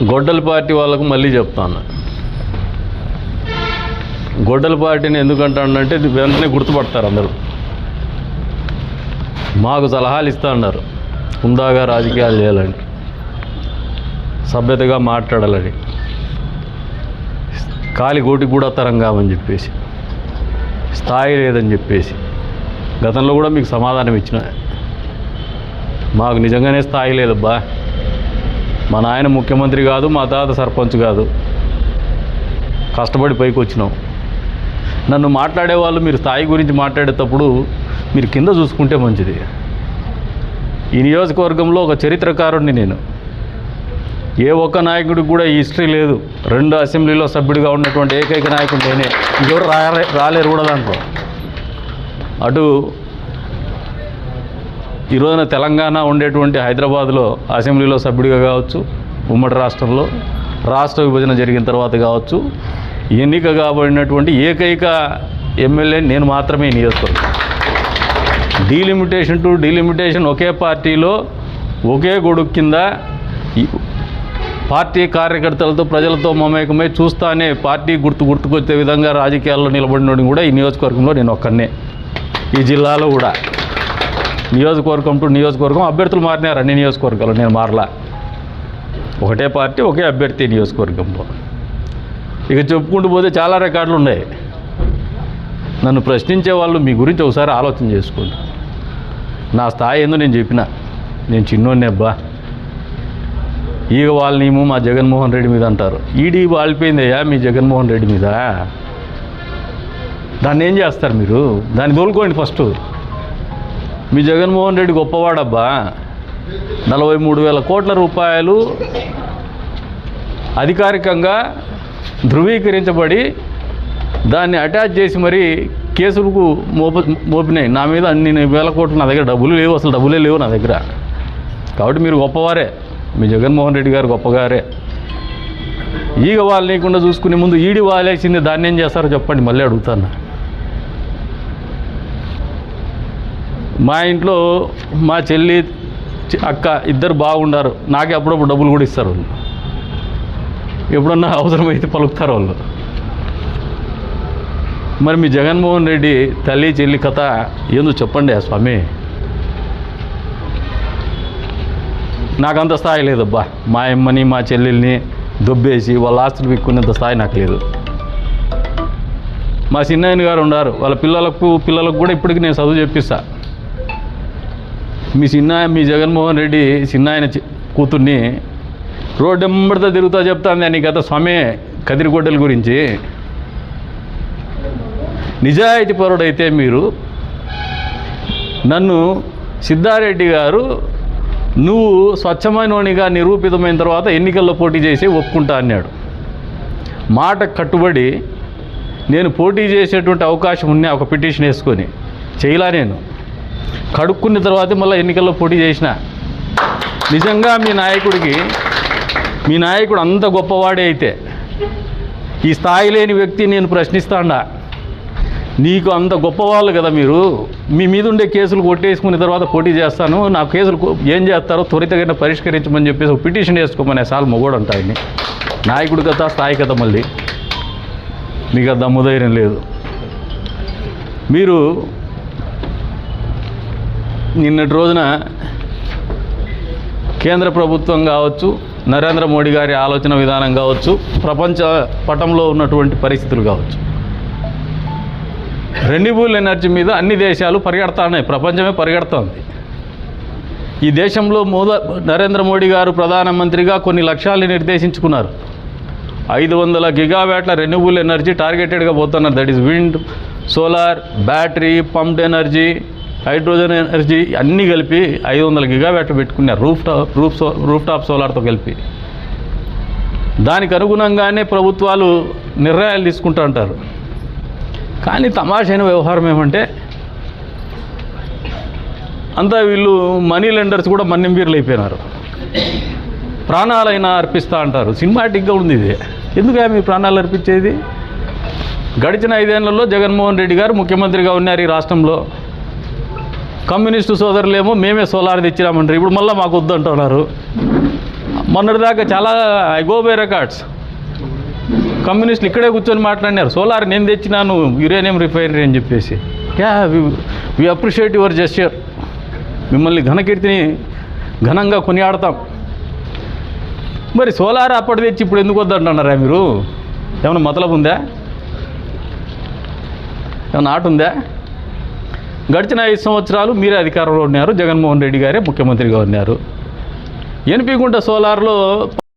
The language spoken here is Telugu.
గొడ్డల పార్టీ వాళ్ళకు మళ్ళీ చెప్తాను, గొడ్డల పార్టీని ఎందుకంటానంటే వెంటనే గుర్తుపడతారు అందరూ. మాకు సలహాలు ఇస్తూ ఉన్నారు, హుందాగా రాజకీయాలు చేయాలని, సభ్యతగా మాట్లాడాలని, కాలి గోటికి కూడా తరం కామని చెప్పేసి, స్థాయి లేదని చెప్పేసి గతంలో కూడా మీకు సమాధానం ఇచ్చిన. మాకు నిజంగానే స్థాయి లేదబ్బా. మా నాయన ముఖ్యమంత్రి కాదు, మా తాత సర్పంచ్ కాదు, కష్టపడి పైకి వచ్చినాం. నన్ను మాట్లాడేవాళ్ళు మీరు స్థాయి గురించి మాట్లాడేటప్పుడు మీరు కింద చూసుకుంటే మంచిది. ఈ నియోజకవర్గంలో ఒక చరిత్రకారుడిని నేను. ఏ ఒక్క నాయకుడికి కూడా ఈ హిస్టరీ లేదు. 2 అసెంబ్లీలో సభ్యుడిగా ఉన్నటువంటి ఏకైక నాయకుడు నేనే. ఎవరు రాలేరు కూడా దాంట్లో. అటు ఈరోజున తెలంగాణ ఉండేటువంటి హైదరాబాద్లో అసెంబ్లీలో సభ్యుడిగా కావచ్చు, ఉమ్మడి రాష్ట్రంలో రాష్ట్ర విభజన జరిగిన తర్వాత కావచ్చు, ఎన్నిక కాబడినటువంటి ఏకైక ఎమ్మెల్యే నేను మాత్రమే నియోజకవర్గం. డీలిమిటేషన్ టు డీలిమిటేషన్ ఒకే పార్టీలో ఒకే గొడుగు కింద పార్టీ కార్యకర్తలతో ప్రజలతో మమేకమై చూస్తానే పార్టీ గుర్తుకొచ్చే విధంగా రాజకీయాల్లో నిలబడినోడిని కూడా ఈ నియోజకవర్గంలో నేను ఒక్కనే. ఈ జిల్లాలో కూడా నియోజకవర్గం టు నియోజకవర్గం అభ్యర్థులు మారినారు. అన్ని నియోజకవర్గాలు నేను మారలా. ఒకటే పార్టీ ఒకే అభ్యర్థి నియోజకవర్గంలో. ఇక చెప్పుకుంటూ పోతే చాలా రికార్డులు ఉన్నాయి. నన్ను ప్రశ్నించే వాళ్ళు మీ గురించి ఒకసారి ఆలోచన చేసుకోండి. నా స్థాయి ఏందో నేను చెప్పిన. నేను చిన్నోడిని అబ్బా. ఈగ వాళ్ళనేమో మా జగన్మోహన్ రెడ్డి మీద అంటారు. ఈడీ వాలిపోయిందయ్యా మీ జగన్మోహన్ రెడ్డి మీద. దాన్ని ఏం చేస్తారు మీరు? దాన్ని తోలుకోండి ఫస్ట్. మీ జగన్మోహన్ రెడ్డి గొప్పవాడబ్బా. 43,000 కోట్ల రూపాయలు అధికారికంగా ధృవీకరించబడి దాన్ని అటాచ్ చేసి మరీ కేసులకు మోపినాయి నా మీద. అన్ని వేల కోట్లు నా దగ్గర డబ్బులు లేవు, అసలు డబ్బులే లేవు నా దగ్గర. కాబట్టి మీరు గొప్పవారే, మీ జగన్మోహన్ రెడ్డి గారు గొప్పగారే. ఈగ వాళ్ళు లేకుండా చూసుకునే ముందు ఈడి వాలేసింది, దాన్ని ఏం చేస్తారో చెప్పండి. మళ్ళీ అడుగుతాను. మా ఇంట్లో మా చెల్లి అక్క ఇద్దరు బాగుండారు. నాకే అప్పుడప్పుడు డబ్బులు కూడా ఇస్తారు వాళ్ళు. ఎప్పుడన్నా అవసరమైతే పలుకుతారు వాళ్ళు. మరి మీ జగన్మోహన్ రెడ్డి తల్లి చెల్లి కథ ఏందో చెప్పండి స్వామి. నాకంత స్థాయి లేదబ్బా. మా అమ్మని మా చెల్లెల్ని దొబ్బేసి వాళ్ళ ఆస్తులు విక్కునేంత స్థాయి నాకు లేదు. మా చిన్నాయన గారు ఉన్నారు. వాళ్ళ పిల్లలకు కూడా ఇప్పటికి నేను చదువు చెప్పిస్తా. మీ జగన్మోహన్ రెడ్డి చిన్నాయన కూతుర్ని రోడ్డు ఎంబడితో తిరుగుతా చెప్తాను నీ గత స్వామి కదిరిగొడ్డల గురించి. నిజాయితీ పరుడైతే మీరు నన్ను సిద్ధారెడ్డి గారు నువ్వు స్వచ్ఛమైనోనిగా నిరూపితమైన తర్వాత ఎన్నికల్లో పోటీ చేసి ఒప్పుకుంటా అన్నాడు. మాట కట్టుబడి నేను పోటీ చేసేటువంటి అవకాశం ఉన్న ఒక పిటిషన్ వేసుకొని చేయలా. నేను కడుక్కున్న తర్వాతే మళ్ళీ ఎన్నికల్లో పోటీ చేసిన. నిజంగా మీ నాయకుడు అంత గొప్పవాడే అయితే ఈ స్థాయి లేని వ్యక్తి నేను ప్రశ్నిస్తాడా? నీకు అంత గొప్పవాళ్ళు కదా మీరు. మీ మీద ఉండే కేసులు కొట్టేసుకున్న తర్వాత పోటీ చేస్తాను, నా కేసులు ఏం చేస్తారో త్వరితగా పరిష్కరించమని చెప్పేసి ఒక పిటిషన్ వేసుకోమనే సార్లు మొగోడు అంటాయని. నాయకుడి కథ స్థాయి కథ. మళ్ళీ మీకు అది దమ్ముధైర్యం లేదు. మీరు నిన్నటి రోజున కేంద్ర ప్రభుత్వం కావచ్చు, నరేంద్ర మోడీ గారి ఆలోచన విధానం కావచ్చు, ప్రపంచ పటంలో ఉన్నటువంటి పరిస్థితులు కావచ్చు, రెన్యూబుల్ ఎనర్జీ మీద అన్ని దేశాలు పరిగెడతాయి. ప్రపంచమే పరిగెడుతోంది. ఈ దేశంలో నరేంద్ర మోడీ గారు ప్రధానమంత్రిగా కొన్ని లక్ష్యాలను నిర్దేశించుకున్నారు. 500 గిగావాట్ల రెన్యూబుల్ ఎనర్జీ టార్గెటెడ్గా పోతున్నారు. That is wind, solar, battery, pumped energy, hydrogen energy అన్నీ కలిపి 500 గిగావాట్లు పెట్టుకున్నారు. రూఫ్ టాప్ సోలార్తో కలిపి. దానికి అనుగుణంగానే ప్రభుత్వాలు నిర్ణయాలు తీసుకుంటూ ఉంటారు. కానీ తమాషైన వ్యవహారం ఏమంటే అంతా వీళ్ళు మనీ లెండర్స్ కూడా మన్నెంబీర్లు అయిపోయినారు. ప్రాణాలైనా అర్పిస్తూ అంటారు. సినిమాటిక్గా ఉంది ఇది. ఎందుకు మీ ప్రాణాలు అర్పించేది? గడిచిన 5 ఏళ్లలో జగన్మోహన్ రెడ్డి గారు ముఖ్యమంత్రిగా ఉన్నారు ఈ రాష్ట్రంలో. కమ్యూనిస్టు సోదరులేమో మేమే సోలార్ తెచ్చినామంటారు. ఇప్పుడు మళ్ళీ మాకు వద్దంటున్నారు. మొన్నటిదాకా చాలా ఐ గో బై రికార్డ్స్ కమ్యూనిస్టులు ఇక్కడే కూర్చొని మాట్లాడినారు, సోలార్ నేను తెచ్చినాను యురేనియం రిఫైనరీ అని చెప్పేసి. వి అప్రిషియేట్ యువర్ జెస్చర్, మిమ్మల్ని ఘనకీర్తిని ఘనంగా కొనియాడతాం. మరి సోలార్ అప్పటి తెచ్చి ఇప్పుడు ఎందుకు వద్దంటున్నారా మీరు? ఏమైనా మతలబు ఉందా? ఏమైనా ఆట ఉందా? గడిచిన 5 సంవత్సరాలు మీరే అధికారంలో ఉన్నారు, జగన్మోహన్ రెడ్డి గారే ముఖ్యమంత్రిగా ఉన్నారు. ఎనిపిగుంట సోలార్లో